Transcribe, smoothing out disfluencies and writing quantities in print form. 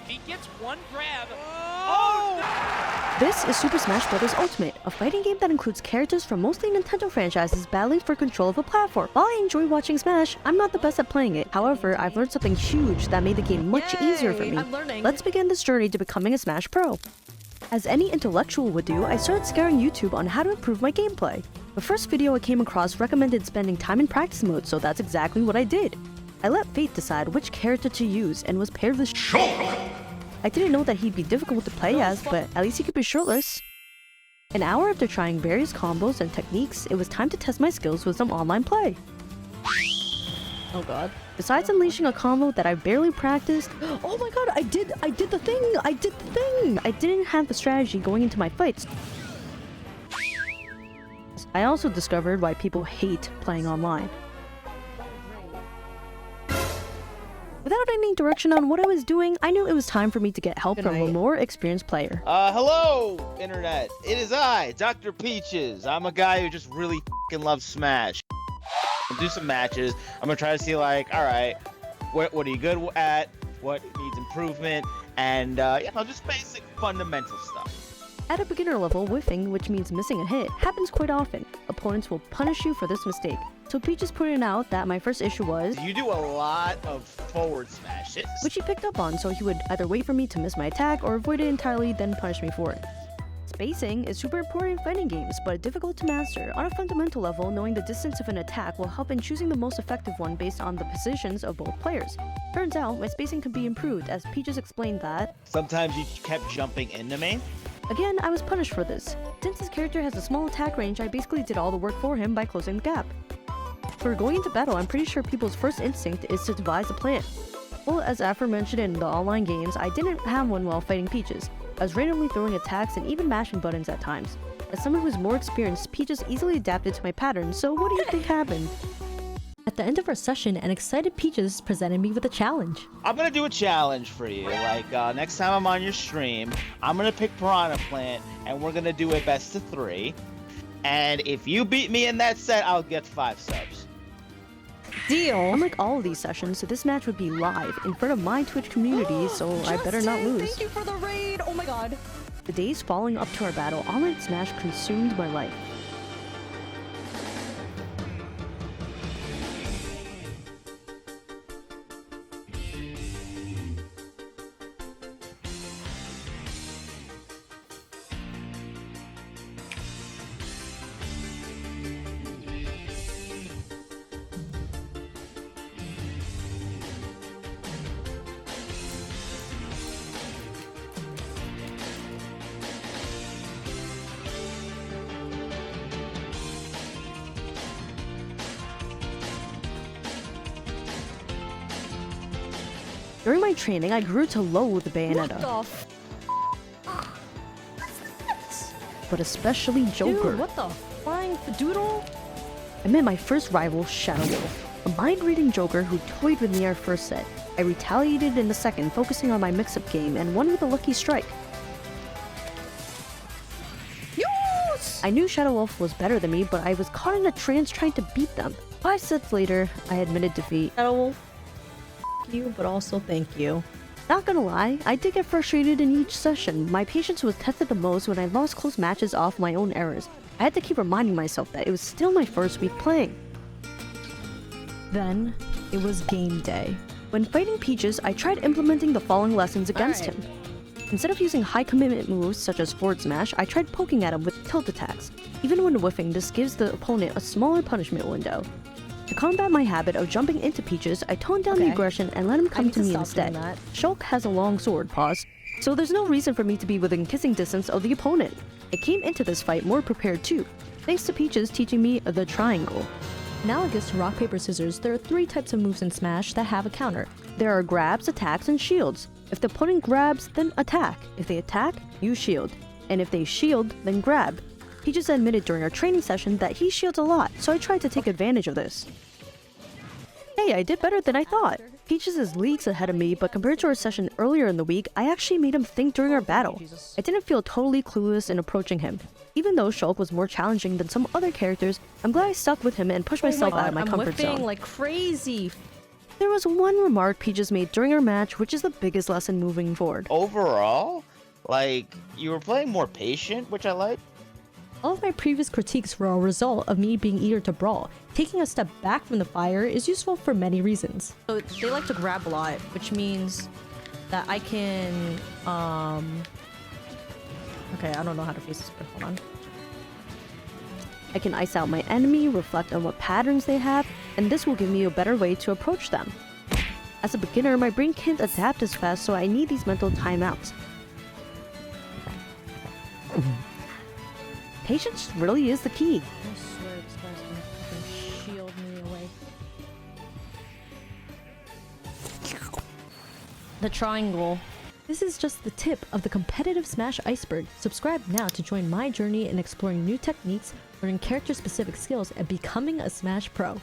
If he gets one grab... Oh! This is Super Smash Bros. Ultimate, a fighting game that includes characters from mostly Nintendo franchises battling for control of a platform. While I enjoy watching Smash, I'm not the best at playing it. However, I've learned something huge that made the game much easier for me. I'm learning. Let's begin this journey to becoming a Smash Pro. As any intellectual would do, I started scouring YouTube on how to improve my gameplay. The first video I came across recommended spending time in practice mode, so that's exactly what I did. I let fate decide which character to use and was paired with Shulk. I didn't know that he'd be difficult to play as, but at least he could be shirtless. An hour after trying various combos and techniques, it was time to test my skills with some online play. Oh god. Besides unleashing a combo that I barely practiced, oh my god, I did the thing! I didn't have the strategy going into my fights. I also discovered why people hate playing online. Without any direction on what I was doing, I knew it was time for me to get help from a more experienced player. Hello, Internet. It is I, Dr. Peaches. I'm a guy who just really loves Smash. I'll do some matches. I'm gonna try to see, like, alright, what are you good at, what needs improvement, and, just basic fundamental stuff. At a beginner level, whiffing, which means missing a hit, happens quite often. Opponents will punish you for this mistake. So Peaches pointed out that my first issue was you do a lot of forward smashes, which he picked up on, so he would either wait for me to miss my attack or avoid it entirely, then punish me for it. Spacing is super important in fighting games, but difficult to master. On a fundamental level, knowing the distance of an attack will help in choosing the most effective one based on the positions of both players. Turns out, my spacing could be improved, as Peaches explained that sometimes you kept jumping into me. Again, I was punished for this. Since his character has a small attack range, I basically did all the work for him by closing the gap. For going into battle, I'm pretty sure people's first instinct is to devise a plan. Well, as aforementioned in the online games, I didn't have one while fighting Peaches. I was randomly throwing attacks and even mashing buttons at times. As someone who is more experienced, Peaches easily adapted to my patterns, so what do you think happened? At the end of our session, an excited Peaches presented me with a challenge. I'm gonna do a challenge for you. Like, next time I'm on your stream, I'm gonna pick Piranha Plant, and we're gonna do a best of 3. And if you beat me in that set, I'll get 5 subs. Deal. Unlike all of these sessions, this match would be live in front of my Twitch community, so I better not lose. Thank you for the raid. Oh my god. The days following up to our battle, online Smash consumed my life. During my training, I grew to loathe Bayonetta. What But especially Joker. Dude, what the flying doodle? I met my first rival, Shadow Wolf, a mind-reading Joker who toyed with me our first set. I retaliated in the second, focusing on my mix-up game, and won with a lucky strike. Yes! I knew Shadow Wolf was better than me, but I was caught in a trance trying to beat them. 5 sets later, I admitted defeat. Shadow Wolf, you, but also thank you. Not gonna lie, I did get frustrated in each session. My patience was tested the most when I lost close matches off my own errors. I had to keep reminding myself that it was still my first week playing. Then, it was game day. When fighting Peaches, I tried implementing the following lessons against him. Instead of using high commitment moves such as forward smash, I tried poking at him with tilt attacks. Even when whiffing, this gives the opponent a smaller punishment window. To combat my habit of jumping into Peaches, I toned down the aggression and let him come to me instead. Shulk has a long sword, so there's no reason for me to be within kissing distance of the opponent. I came into this fight more prepared too, thanks to Peaches teaching me the triangle. Analogous to rock, paper, scissors, there are 3 types of moves in Smash that have a counter. There are grabs, attacks, and shields. If the opponent grabs, then attack. If they attack, you shield. And if they shield, then grab. Peaches admitted during our training session that he shields a lot, so I tried to take advantage of this. Hey, I did better than I thought. Peaches is leagues ahead of me, but compared to our session earlier in the week, I actually made him think during our battle. I didn't feel totally clueless in approaching him. Even though Shulk was more challenging than some other characters, I'm glad I stuck with him and pushed myself out of my comfort zone. Like crazy. There was one remark Peaches made during our match, which is the biggest lesson moving forward. Overall, like, you were playing more patient, which I like. All of my previous critiques were a result of me being eager to brawl. Taking a step back from the fire is useful for many reasons. So they like to grab a lot, which means that I can, okay, I don't know how to face this, but hold on. I can ice out my enemy, reflect on what patterns they have, and this will give me a better way to approach them. As a beginner, my brain can't adapt as fast, so I need these mental timeouts. Patience really is the key. I swear this guy's gonna fucking shield me away. The triangle. This is just the tip of the competitive Smash iceberg. Subscribe now to join my journey in exploring new techniques, learning character-specific skills, and becoming a Smash Pro.